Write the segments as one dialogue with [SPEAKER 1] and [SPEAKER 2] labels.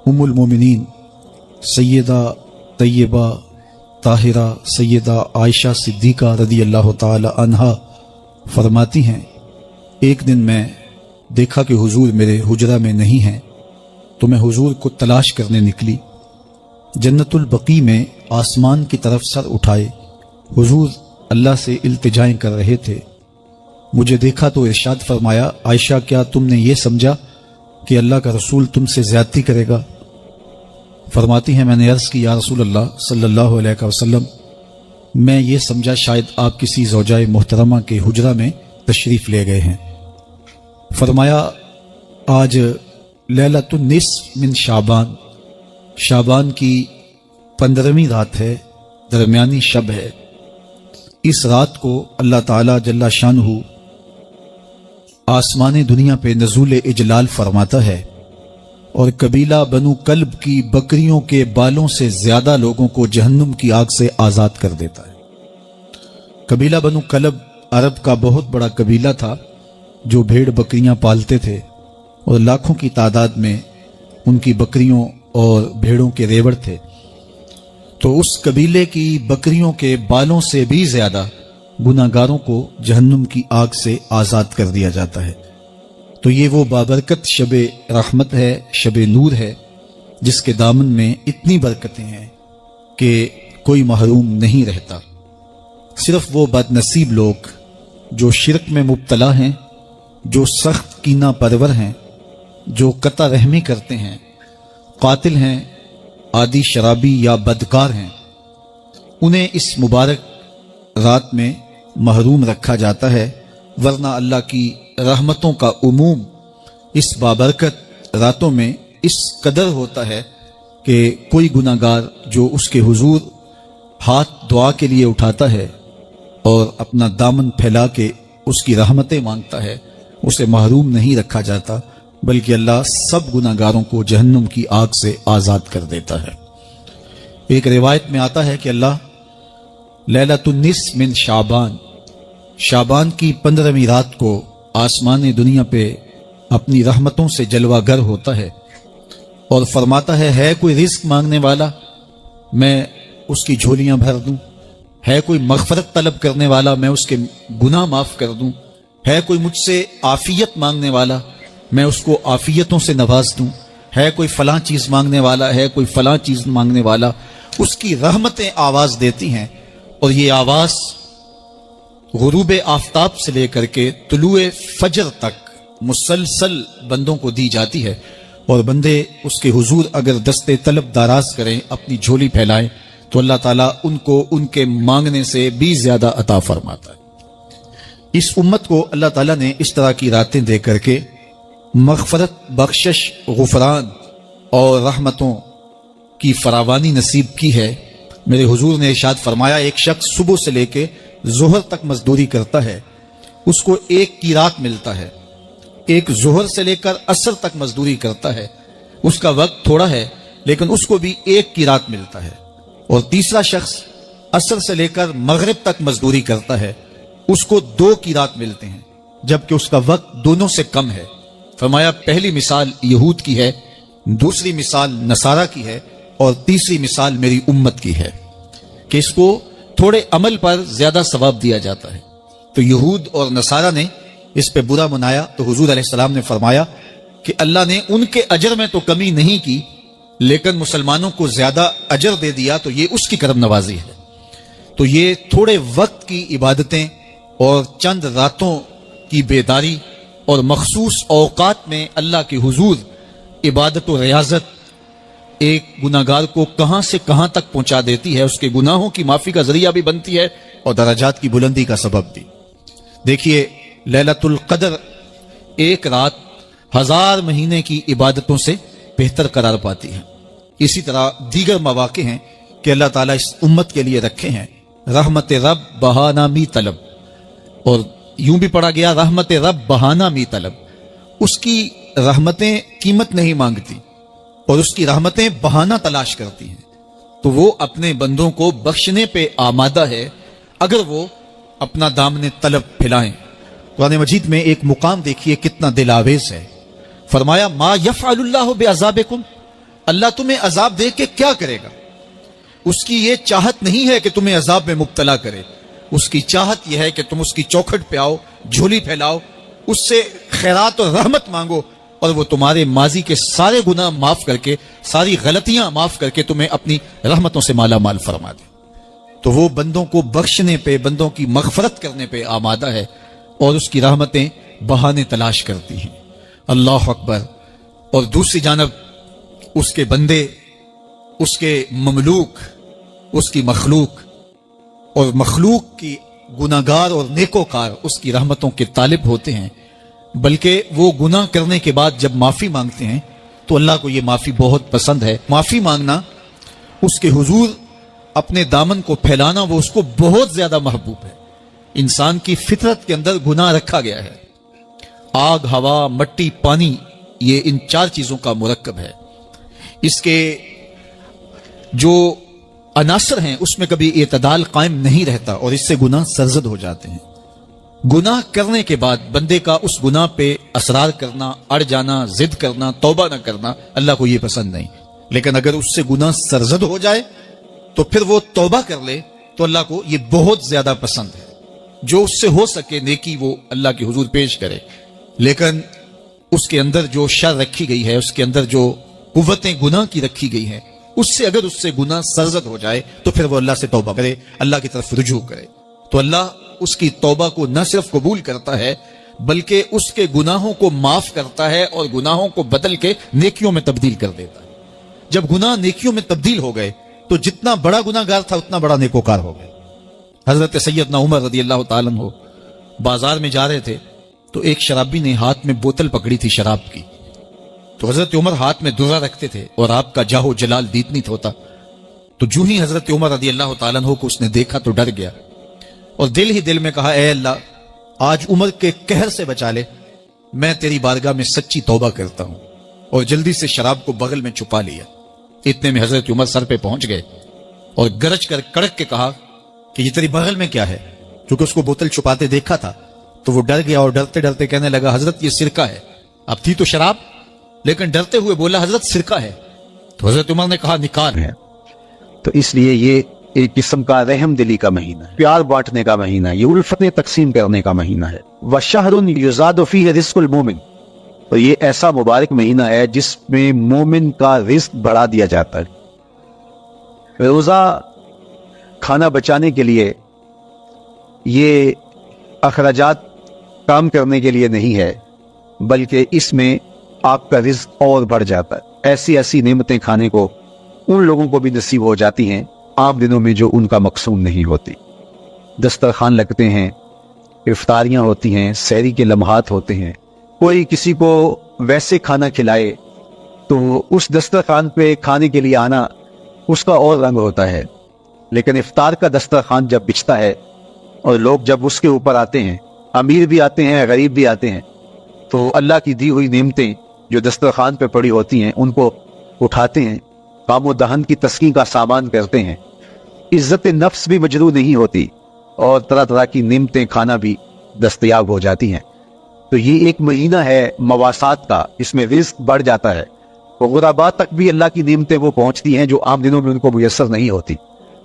[SPEAKER 1] ام المومنین سیدہ طیبہ طاہرہ سیدہ عائشہ صدیقہ رضی اللہ تعالی عنہا فرماتی ہیں، ایک دن میں دیکھا کہ حضور میرے حجرہ میں نہیں ہیں، تو میں حضور کو تلاش کرنے نکلی۔ جنت البقیع میں آسمان کی طرف سر اٹھائے حضور اللہ سے التجائیں کر رہے تھے۔ مجھے دیکھا تو ارشاد فرمایا، عائشہ کیا تم نے یہ سمجھا کہ اللہ کا رسول تم سے زیادتی کرے گا؟ فرماتی ہیں میں نے عرض کی، یا رسول اللہ صلی اللہ علیہ وسلم، میں یہ سمجھا شاید آپ کسی زوجہ محترمہ کے حجرہ میں تشریف لے گئے ہیں۔ فرمایا آج لیلۃ النصف من شعبان، شعبان کی 15ویں رات ہے، درمیانی شب ہے۔ اس رات کو اللہ تعالی جل شانہ آسمان دنیا پہ نزول اجلال فرماتا ہے اور قبیلہ بنو کلب کی بکریوں کے بالوں سے زیادہ لوگوں کو جہنم کی آگ سے آزاد کر دیتا ہے۔ قبیلہ بنو کلب عرب کا بہت بڑا قبیلہ تھا جو بھیڑ بکریاں پالتے تھے، اور لاکھوں کی تعداد میں ان کی بکریوں اور بھیڑوں کے ریوڑ تھے۔ تو اس قبیلے کی بکریوں کے بالوں سے بھی زیادہ گناہگاروں کو جہنم کی آگ سے آزاد کر دیا جاتا ہے۔ تو یہ وہ بابرکت شب رحمت ہے، شب نور ہے، جس کے دامن میں اتنی برکتیں ہیں کہ کوئی محروم نہیں رہتا۔ صرف وہ بد نصیب لوگ جو شرک میں مبتلا ہیں، جو سخت کینہ پرور ہیں، جو قطع رحمی کرتے ہیں، قاتل ہیں، عادی شرابی یا بدکار ہیں، انہیں اس مبارک رات میں محروم رکھا جاتا ہے، ورنہ اللہ کی رحمتوں کا عموم اس بابرکت راتوں میں اس قدر ہوتا ہے کہ کوئی گناہگار جو اس کے حضور ہاتھ دعا کے لیے اٹھاتا ہے اور اپنا دامن پھیلا کے اس کی رحمتیں مانگتا ہے، اسے محروم نہیں رکھا جاتا، بلکہ اللہ سب گناہگاروں کو جہنم کی آگ سے آزاد کر دیتا ہے۔ ایک روایت میں آتا ہے کہ اللہ لیلۃ النصف من شعبان، شعبان کی 15ویں رات کو آسمان دنیا پہ اپنی رحمتوں سے جلوہ گر ہوتا ہے اور فرماتا ہے کوئی رزق مانگنے والا، میں اس کی جھولیاں بھر دوں، ہے کوئی مغفرت طلب کرنے والا، میں اس کے گناہ معاف کر دوں، ہے کوئی مجھ سے عافیت مانگنے والا، میں اس کو عافیتوں سے نواز دوں، ہے کوئی فلاں چیز مانگنے والا، ہے کوئی فلاں چیز مانگنے والا، اس کی رحمتیں آواز دیتی ہیں، اور یہ آواز غروب آفتاب سے لے کر کے طلوع فجر تک مسلسل بندوں کو دی جاتی ہے، اور بندے اس کے حضور اگر دستے طلب دراز کریں، اپنی جھولی پھیلائیں، تو اللہ تعالیٰ ان کو ان کے مانگنے سے بھی زیادہ عطا فرماتا ہے۔ اس امت کو اللہ تعالیٰ نے اس طرح کی راتیں دے کر کے مغفرت، بخشش، غفران اور رحمتوں کی فراوانی نصیب کی ہے۔ میرے حضور نے ارشاد فرمایا، ایک شخص صبح سے لے کے ظہر تک مزدوری کرتا ہے، اس کو ایک قیراط ملتا ہے۔ ایک ظہر سے لے کر عصر تک مزدوری کرتا ہے، اس کا وقت تھوڑا ہے لیکن اس کو بھی ایک قیراط ملتا ہے۔ اور تیسرا شخص عصر سے لے کر مغرب تک مزدوری کرتا ہے، اس کو 2 قیراط ملتے ہیں، جبکہ اس کا وقت دونوں سے کم ہے۔ فرمایا پہلی مثال یہود کی ہے، دوسری مثال نصارہ کی ہے، اور تیسری مثال میری امت کی ہے کہ اس کو تھوڑے عمل پر زیادہ ثواب دیا جاتا ہے۔ تو یہود اور نصارہ نے اس پہ برا منایا، تو حضور علیہ السلام نے فرمایا کہ اللہ نے ان کے اجر میں تو کمی نہیں کی، لیکن مسلمانوں کو زیادہ اجر دے دیا، تو یہ اس کی کرم نوازی ہے۔ تو یہ تھوڑے وقت کی عبادتیں اور چند راتوں کی بیداری اور مخصوص اوقات میں اللہ کے حضور عبادت و ریاضت ایک گناہگار کو کہاں سے کہاں تک پہنچا دیتی ہے، اس کے گناہوں کی معافی کا ذریعہ بھی بنتی ہے اور درجات کی بلندی کا سبب بھی۔ دیکھیے لیلۃ القدر ایک رات 1000 مہینے کی عبادتوں سے بہتر قرار پاتی ہے۔ اسی طرح دیگر مواقع ہیں کہ اللہ تعالیٰ اس امت کے لیے رکھے ہیں، رحمت رب بہانہ می طلب، اور یوں بھی پڑھا گیا رحمت رب بہانہ می طلب۔ اس کی رحمتیں قیمت نہیں مانگتی اور اس کی رحمتیں بہانہ تلاش کرتی ہیں، تو وہ اپنے بندوں کو بخشنے پہ آمادہ ہے اگر وہ اپنا دامن طلب پھیلائیں۔ قرآن مجید میں ایک مقام دیکھیے کتنا دل آویز ہے، فرمایا ما یفعل اللہ بعذابکم، اللہ تمہیں عذاب دے کے کیا کرے گا؟ اس کی یہ چاہت نہیں ہے کہ تمہیں عذاب میں مبتلا کرے، اس کی چاہت یہ ہے کہ تم اس کی چوکھٹ پہ آؤ، جھولی پھیلاؤ، اس سے خیرات اور رحمت مانگو، اور وہ تمہارے ماضی کے سارے گناہ معاف کر کے، ساری غلطیاں معاف کر کے تمہیں اپنی رحمتوں سے مالا مال فرما دے۔ تو وہ بندوں کو بخشنے پہ، بندوں کی مغفرت کرنے پہ آمادہ ہے، اور اس کی رحمتیں بہانے تلاش کرتی ہیں۔ اللہ اکبر۔ اور دوسری جانب اس کے بندے، اس کے مملوک، اس کی مخلوق، اور مخلوق کی گناہگار اور نیکوکار اس کی رحمتوں کے طالب ہوتے ہیں، بلکہ وہ گناہ کرنے کے بعد جب معافی مانگتے ہیں تو اللہ کو یہ معافی بہت پسند ہے۔ معافی مانگنا، اس کے حضور اپنے دامن کو پھیلانا، وہ اس کو بہت زیادہ محبوب ہے۔ انسان کی فطرت کے اندر گناہ رکھا گیا ہے۔ آگ، ہوا، مٹی، پانی، یہ ان چار چیزوں کا مرکب ہے۔ اس کے جو عناصر ہیں اس میں کبھی اعتدال قائم نہیں رہتا، اور اس سے گناہ سرزد ہو جاتے ہیں۔ گناہ کرنے کے بعد بندے کا اس گناہ پہ اصرار کرنا، اڑ جانا، ضد کرنا، توبہ نہ کرنا، اللہ کو یہ پسند نہیں۔ لیکن اگر اس سے گناہ سرزد ہو جائے تو پھر وہ توبہ کر لے تو اللہ کو یہ بہت زیادہ پسند ہے۔ جو اس سے ہو سکے نیکی وہ اللہ کے حضور پیش کرے، لیکن اس کے اندر جو شر رکھی گئی ہے، اس کے اندر جو قوتیں گناہ کی رکھی گئی ہیں، اس سے اگر اس سے گناہ سرزد ہو جائے تو پھر وہ اللہ سے توبہ کرے، اللہ کی طرف رجوع کرے، تو اللہ اس کی توبہ کو نہ صرف قبول کرتا ہے بلکہ اس کے گناہوں کو معاف کرتا ہے، اور گناہوں کو بدل کے نیکیوں میں تبدیل کر دیتا ہے۔ جب گناہ نیکیوں میں تبدیل ہو گئے تو جتنا بڑا گناہ گار تھا اتنا بڑا نیکوکار ہو گئے۔ حضرت سیدنا عمر رضی اللہ تعالیٰ عنہ بازار میں جا رہے تھے تو ایک شرابی نے ہاتھ میں بوتل پکڑی تھی شراب کی، تو حضرت عمر ہاتھ میں درہ رکھتے تھے اور آپ کا جاہ و جلال دیدنیت ہوتا، تو جو ہی حضرت عمر رضی اللہ تعالیٰ عنہ کو اس نے دیکھا تو ڈر گیا، اور دل ہی دل میں کہا، اے اللہ آج عمر کے قہر سے بچا لے، میں تیری بارگاہ میں سچی توبہ کرتا ہوں، اور جلدی سے شراب کو بغل میں چھپا لیا۔ اتنے میں حضرت عمر سر پہ پہنچ گئے اور گرج کر کڑک کے کہا کہ یہ تیری بغل میں کیا ہے؟ کیونکہ اس کو بوتل چھپاتے دیکھا تھا تو وہ ڈر گیا، اور ڈرتے ڈرتے کہنے لگا، حضرت یہ سرکہ ہے۔ اب تھی تو شراب، لیکن ڈرتے ہوئے بولا، حضرت سرکہ ہے۔ تو حضرت عمر نے کہا، نکال ہے۔
[SPEAKER 2] تو اس لیے یہ ایک قسم کا رحم دلی کا مہینہ ہے، پیار بانٹنے کا مہینہ ہے، یہ الفتیں تقسیم کرنے کا مہینہ ہے۔ وَشَهْرٌ يُزَادُ فِيهِ رِزْقُ الْمُؤْمِنِ، اور یہ ایسا مبارک مہینہ ہے جس میں مومن کا رزق بڑھا دیا جاتا ہے۔ روزہ کھانا بچانے کے لیے، یہ اخراجات کام کرنے کے لیے نہیں ہے، بلکہ اس میں آپ کا رزق اور بڑھ جاتا ہے۔ ایسی ایسی نعمتیں کھانے کو ان لوگوں کو بھی نصیب ہو جاتی ہیں عام دنوں میں جو ان کا مقصود نہیں ہوتی۔ دسترخوان لگتے ہیں، افطاریاں ہوتی ہیں، سحری کے لمحات ہوتے ہیں، کوئی کسی کو ویسے کھانا کھلائے تو اس دسترخوان پہ کھانے کے لیے آنا اس کا اور رنگ ہوتا ہے۔ لیکن افطار کا دسترخوان جب بچھتا ہے اور لوگ جب اس کے اوپر آتے ہیں، امیر بھی آتے ہیں، غریب بھی آتے ہیں، تو اللہ کی دی ہوئی نعمتیں جو دسترخوان پہ پڑی ہوتی ہیں ان کو اٹھاتے ہیں، کام و دہن کی تسکین کا سامان کرتے ہیں، عزت نفس بھی مجروح نہیں ہوتی، اور طرح طرح کی نعمتیں کھانا بھی دستیاب ہو جاتی ہیں۔ تو یہ ایک مہینہ ہے مواسات کا، اس میں رزق بڑھ جاتا ہے، اور غرباء تک بھی اللہ کی نعمتیں وہ پہنچتی ہیں جو عام دنوں میں ان کو میسر نہیں ہوتی،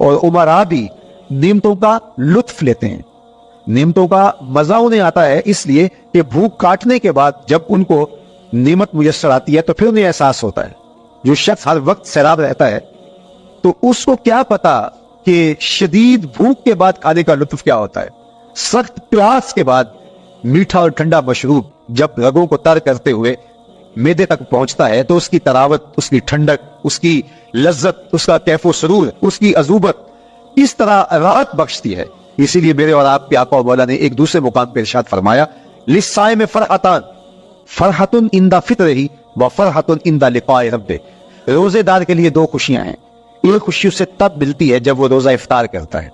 [SPEAKER 2] اور امراء بھی نعمتوں کا لطف لیتے ہیں، نعمتوں کا مزہ انہیں آتا ہے، اس لیے کہ بھوک کاٹنے کے بعد جب ان کو نعمت میسر آتی ہے تو پھر انہیں احساس ہوتا ہے۔ جو شخص ہر وقت سیراب رہتا ہے تو اس کو کیا پتا کہ شدید بھوک کے بعد کھانے کا لطف کیا ہوتا ہے۔ سخت پیاس کے بعد میٹھا اور ٹھنڈا مشروب جب رگوں کو تر کرتے ہوئے معدے تک پہنچتا ہے تو اس کی تراوت، اس کی ٹھنڈک، اس کی لذت، اس کا کیف و سرور، اس کی عذوبت اس طرح راحت بخشتی ہے۔ اسی لیے میرے اور آپ کے آقا و مولا نے ایک دوسرے مقام پہ ارشاد فرمایا، للصائم فرحتان، فرحت عند فطرہ و فرحت عند لقاء ربہ۔ روزے دار کے لیے دو خوشیاں ہیں، ایک خوشی اسے تب ملتی ہے جب وہ روزہ افطار کرتا ہے،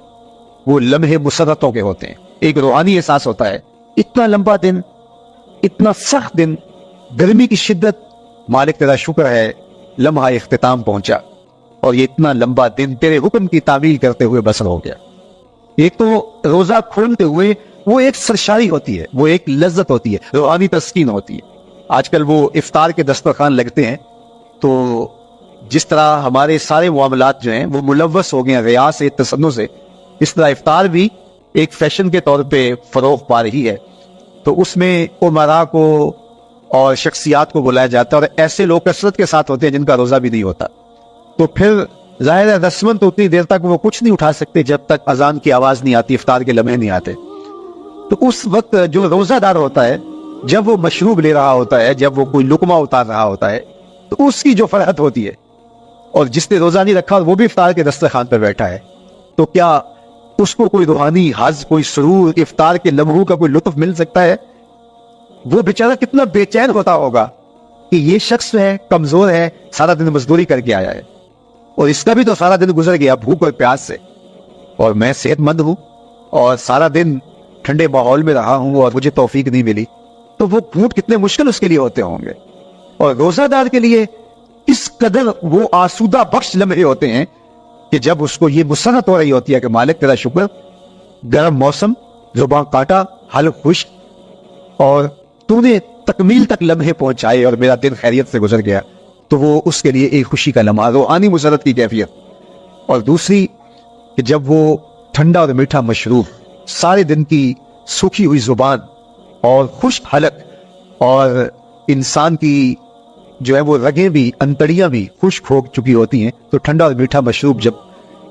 [SPEAKER 2] وہ لمحے مسرتوں کے ہوتے ہیں، ایک روحانی احساس ہوتا ہے، اتنا لمبا دن، اتنا سخت دن، گرمی کی شدت، مالک تیرا شکر ہے لمحہ اختتام پہنچا، اور یہ اتنا لمبا دن تیرے حکم کی تعمیل کرتے ہوئے بسر ہو گیا۔ ایک تو روزہ کھولتے ہوئے وہ ایک سرشاری ہوتی ہے، وہ ایک لذت ہوتی ہے، روحانی تسکین ہوتی ہے۔ آج کل وہ افطار کے دسترخوان لگتے ہیں تو جس طرح ہمارے سارے معاملات جو ہیں وہ ملوث ہو گئے ہیں ریا سے، تصنع سے، اس طرح افطار بھی ایک فیشن کے طور پہ فروغ پا رہی ہے. تو اس میں عمراء کو اور شخصیات کو بلایا جاتا ہے، اور ایسے لوگ کثرت کے ساتھ ہوتے ہیں جن کا روزہ بھی نہیں ہوتا. تو پھر ظاہر ہے رسمن تو اتنی دیر تک وہ کچھ نہیں اٹھا سکتے جب تک اذان کی آواز نہیں آتی، افطار کے لمحے نہیں آتے. تو اس وقت جو روزہ دار ہوتا ہے جب وہ مشروب لے رہا ہوتا ہے، جب وہ کوئی لقمہ اتار رہا ہوتا ہے، تو اس کی جو فرحت ہوتی ہے، اور جس نے روزہ نہیں رکھا وہ بھی افطار کے دسترخوان پر بیٹھا ہے، تو کیا اس کو کوئی روحانی حظ، کوئی سرور، افطار کے لمحوں کا کوئی لطف مل سکتا ہے؟ وہ بیچارہ کتنا بے چین ہوتا ہوگا کہ یہ شخص ہے کمزور ہے، سارا دن مزدوری کر کے آیا ہے، اور اس کا بھی تو سارا دن گزر گیا بھوک اور پیاس سے، اور میں صحت مند ہوں اور سارا دن ٹھنڈے ماحول میں رہا ہوں اور مجھے توفیق نہیں ملی. تو وہ گھونٹ کتنے مشکل اس کے لیے ہوتے ہوں گے. اور روزہ دار کے لیے اس قدر وہ آسودہ بخش لمحے ہوتے ہیں کہ جب اس کو یہ مسرت ہو رہی ہوتی ہے کہ مالک تیرا شکر، گرم موسم، زبان کاٹا، حلق خشک، اور تو نے تکمیل تک لمحے پہنچائے اور میرا دن خیریت سے گزر گیا، تو وہ اس کے لیے ایک خوشی کا لمحہ، روحانی مسرت کی کیفیت. اور دوسری کہ جب وہ ٹھنڈا اور میٹھا مشروب، سارے دن کی سوکھی ہوئی زبان اور خشک حلق، اور انسان کی جو ہے وہ رگیں بھی، انتڑیاں بھی خشک ہو چکی ہوتی ہیں، تو ٹھنڈا اور میٹھا مشروب جب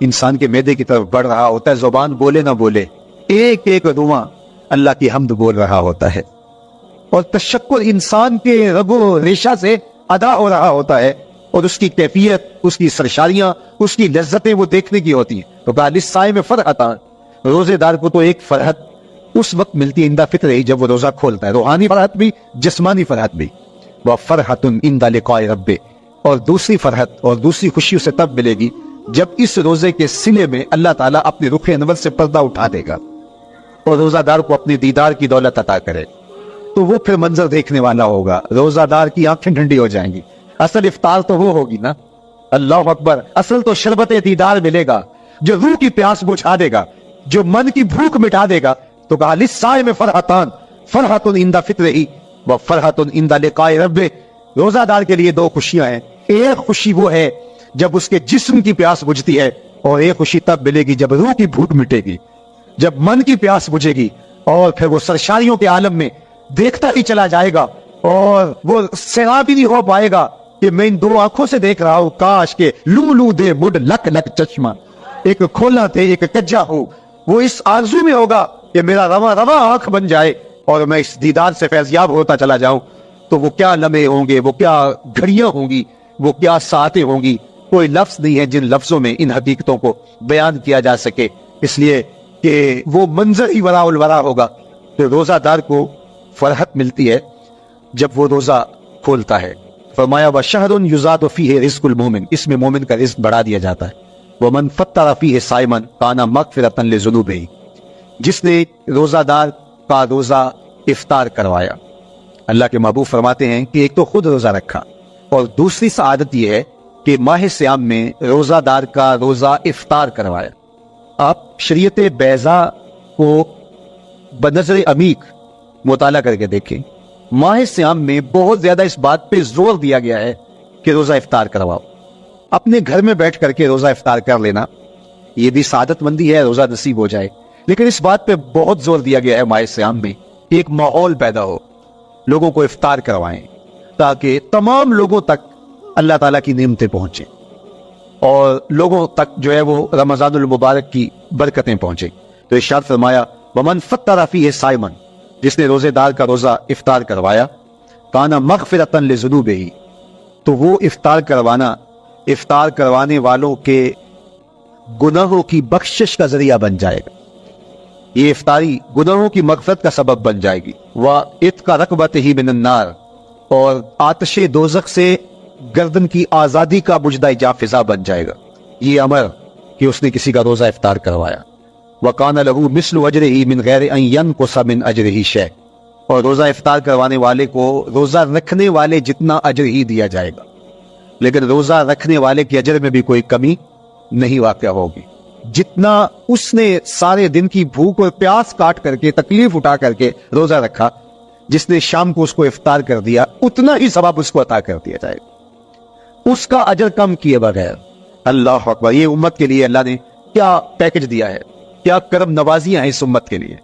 [SPEAKER 2] انسان کے معدے کی طرف بڑھ رہا ہوتا ہے، زبان بولے نہ بولے ایک ایک رواں اللہ کی حمد بول رہا ہوتا ہے، اور تشکر انسان کے رگ و ریشہ سے ادا ہو رہا ہوتا ہے، اور اس کی کیفیت، اس کی سرشاریاں، اس کی لذتیں وہ دیکھنے کی ہوتی ہیں. تو کہا للصائم میں فرحتان، روزے دار کو تو ایک فرحت اس وقت ملتی ہے عند فطر ہی، جب وہ روزہ کھولتا ہے، روحانی فرحت بھی، جسمانی فرحت بھی. وفرحۃ عند لقاء رب، اور دوسری فرحت اور دوسری خوشی اسے تب ملے گی جب اس روزے کے صلے میں اللہ تعالیٰ اپنے رخ انور سے پردہ اٹھا دے گا اور روزہ دار کو اپنی دیدار کی دولت عطا کرے. تو وہ پھر منظر دیکھنے والا ہوگا، روزہ دار کی آنکھیں ٹھنڈی ہو جائیں گی. اصل افطار تو وہ ہوگی نا، اللہ اکبر، اصل تو شربت دیدار ملے گا جو روح کی پیاس بجھا دے گا، جو من کی بھوک مٹا دے گا. تو کہا للصائم فرحتان، فرحۃ عند فطرہ وفرحۃ عند لقاء رب. روزہ دار کے لیے دو خوشیاں ہیں، ایک خوشی وہ ہے جب اس کے جسم کی پیاس بجھتی ہے، اور ایک خوشی تب ملے گی جب روح کی بھوک مٹے گی، جب من کی پیاس بجھے گی، اور پھر وہ سرشاریوں کے عالم میں دیکھتا ہی چلا جائے گا، اور وہ سیراب ہی نہیں ہو پائے گا کہ میں ان دو آنکھوں سے دیکھ رہا ہوں، کاش کے لو لو دے مڈ لک لک چشمہ، ایک کھولا تھے ایک کجا ہو. وہ اس آرزو میں ہوگا کہ میرا رواں رواں آنکھ بن جائے اور میں اس دیدار سے فیضیاب ہوتا چلا جاؤں. تو وہ کیا لمحے ہوں گے، وہ کیا گھڑیاں ہوں گی، وہ کیا ساعتیں ہوں گی. کوئی لفظ نہیں ہے جن لفظوں میں ان حقیقتوں کو بیان کیا جا سکے، اس لیے کہ وہ منظر ہی وراء الورا ہوگا. تو روزہ دار کو فرحت ملتی ہے جب وہ روزہ کھولتا ہے. فرمایا وَشَهْرٌ يُزَادُ فِيهِ رِزْقُ الْمُؤْمِنِ، اس میں مومن کا رزق بڑھا دیا جاتا ہے. وَمَنْ فَطَّرَ فِيهِ صَائِمًا كَانَ مَغْفِرَةً لِذُنُوبِهِ، جس نے روزہ دار کا روزہ افطار کروایا. اللہ کے محبوب فرماتے ہیں کہ ایک تو خود روزہ رکھا، اور دوسری سعادت یہ ہے کہ ماہ سیام میں روزہ دار کا روزہ افطار کروایا. آپ شریعت بیضاء کو بنظر عمیق مطالعہ کر کے دیکھیں، ماہ سیام میں بہت زیادہ اس بات پہ زور دیا گیا ہے کہ روزہ افطار کرواؤ. اپنے گھر میں بیٹھ کر کے روزہ افطار کر لینا یہ بھی سعادت مندی ہے، روزہ نصیب ہو جائے، لیکن اس بات پہ بہت زور دیا گیا ہے ماہ سیام میں کہ ایک ماحول پیدا ہو، لوگوں کو افطار کروائیں تاکہ تمام لوگوں تک اللہ تعالیٰ کی نعمتیں پہنچیں اور لوگوں تک جو ہے وہ رمضان المبارک کی برکتیں پہنچیں. تو ارشاد فرمایا وَمَنْ فَطَّرَ فِيهِ صَائِمًا، جس نے روزے دار کا روزہ افطار کروایا، کَانَ مَغْفِرَةً لِذُنُوبِهِ، تو وہ افطار کروانے والوں کے گناہوں کی بخشش کا ذریعہ بن جائے گا. یہ افطاری گناہوں کی مغفرت کا سبب بن جائے گی. وَإِتْقَ رَقْبَتِهِ مِنَ النَّارِ، اور آتش دوزخ سے گردن کی آزادی کا مجدہ جافزہ بن جائے گا یہ امر کہ اس نے کسی کا روزہ افطار کروایا. وَقَانَ لَهُ مِثْلُ أَجْرِهِ مِنْ غَيْرِ أَنْ يَنْقُصَ مِنْ أَجْرِهِ شَيْءٌ، اور روزہ افطار کروانے والے کو روزہ رکھنے والے جتنا اجر ہی دیا جائے گا، لیکن روزہ رکھنے والے کے اجر میں بھی کوئی کمی نہیں واقع ہوگی. جتنا اس نے سارے دن کی بھوک اور پیاس کاٹ کر کے تکلیف اٹھا کر کے روزہ رکھا، جس نے شام کو اس کو افطار کر دیا اتنا ہی ثواب اس کو عطا کر دیا جائے گا. اس کا اجر کم کیے بغیر. اللہ اکبر. یہ امت کے لیے اللہ نے کیا پیکج دیا ہے, کیا کرم نوازیاں ہیں اس امت کے لیے.